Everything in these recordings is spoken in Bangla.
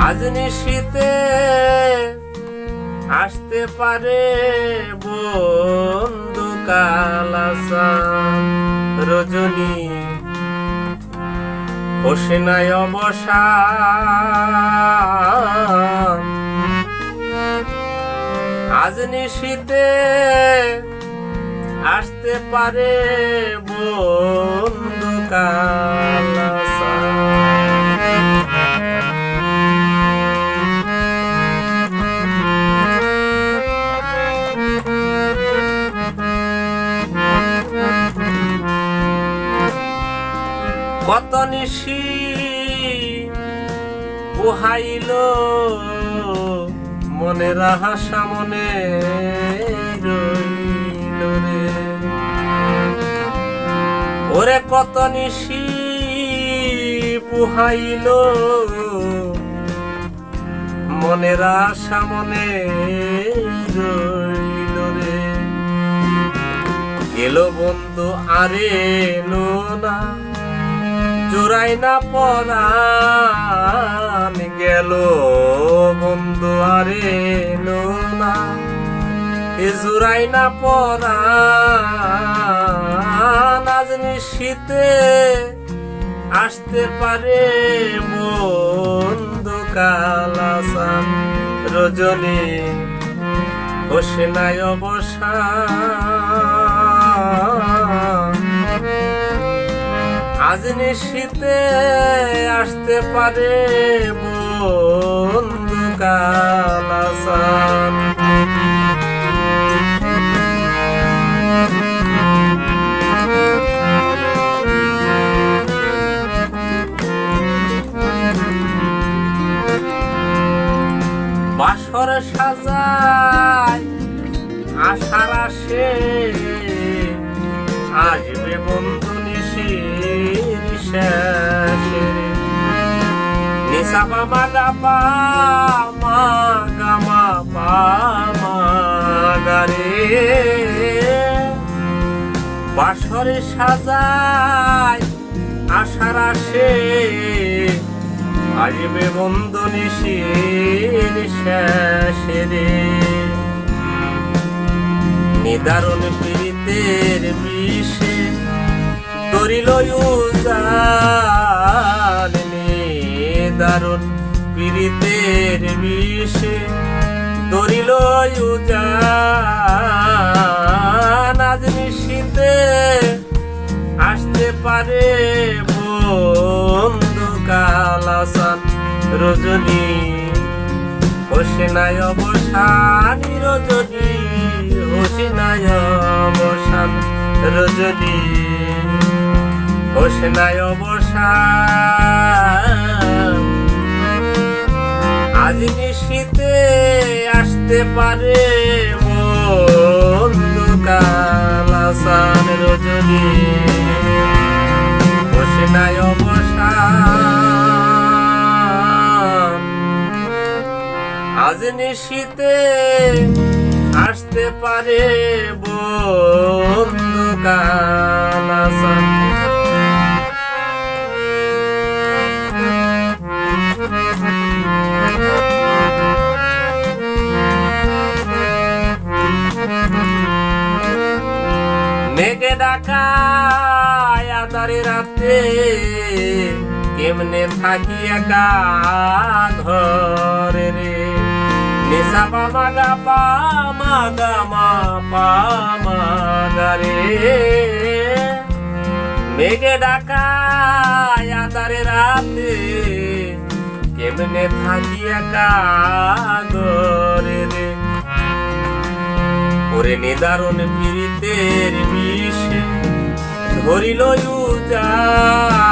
আজ নিশীতে আসতে পারে বন্ধু কালাসান রজনী বসে নাই অবসান আজ নিশীতে আসতে পারে বন্ধু কালাসান কত নিশি পোহাইল মনের আশা মনে রইল রে ওরে কত নিশি পোহাইল মনের আশা মনে রইল রে গেল বন্ধু আরে নো না জোড়াই না পরাণ গেল বন্ধু আরে না এ জোড়াই না পরাণ আজ নিশীতে আসতে পারে বন্ধু কালাসান রজনী বসে নাই অবসান আজ নিশীতে আসতে পারে বন্ধু কালাসান বাসর সাজায় আশার আসে আসবে বন্ধু নিশীর শেষে নিশা বাবা গাপা মা গামা পামা গারে বাসরে সাজায় আশার আসে আসবে বন্ধু নিশীর শেষে রে নিদারুণ পীড়িতের বিষে ধরিল উজান নিদারুণ পীড়িতের বিষে ধরিল উজান আজ নিশীতে আসতে পারে বন্ধু কালাসান রজনী বসে নাই অবসান রজনী বসে নাই অবসান রজনী বসে নাই অবসান আজ নিশীতে আসতে পারে বন্ধু কালাসান রজনী বসে নাই অবসান আজ নিশীতে আসতে পারে বন্ধু কালাসান মেঘে ডাকায় আধারে রাতে কেমনে থাকি একা ঘরে রে নিশা পামা গা পামা গামা পামা গারে মেঘে ডাকায় আধারে রাতে কেমনে থাকি একা ঘরে রে ওরে নিদারুণ পীড়িতের বিষে ধরিল উজান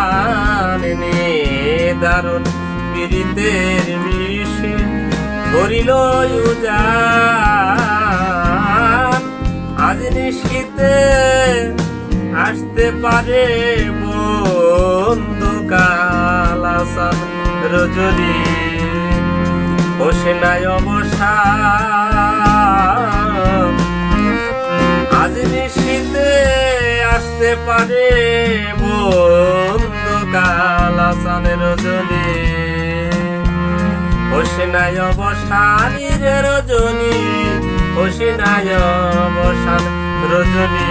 নিদারুণ পীড়িতের বিষে ধরিল উজান আজ নিশীতে আসতে পারে বন্ধু কালাসান রজনী বসে নাই অবসান আজ নিশীতে আসতে পারে বন্ধু কালাসান রজনী নাই অবসানী রে রজনী, বসে নাই অবসান রজনী।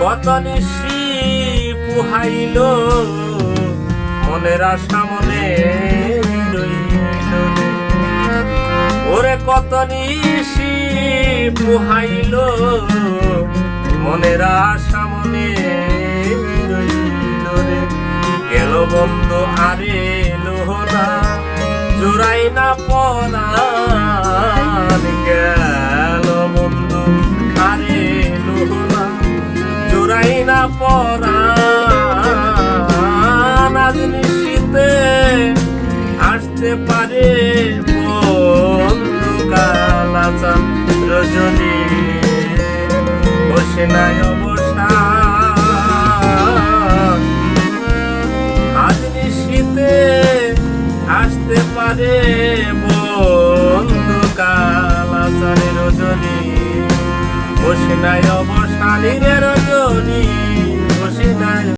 কত নিশি পুহাইল মনের আশা মনে রইল রে। ওরে কত নিশি পুহাইল মনের আশা মনে রইল রে। গেল বন্ধু আরে লোহনা জোড়াই না পরাণ, গেল বন্ধু আরে লোহনা জোড়াই না পরাণ। আজ নিশীথে আসতে পারে বন্ধু কালাচান রজনী, বসে নাই অবসান। আজ নিশীথে আসতে পারে বন্ধু কালাচান রজনী, বসে নাই অবসানী রে রজনী, বসে নাই।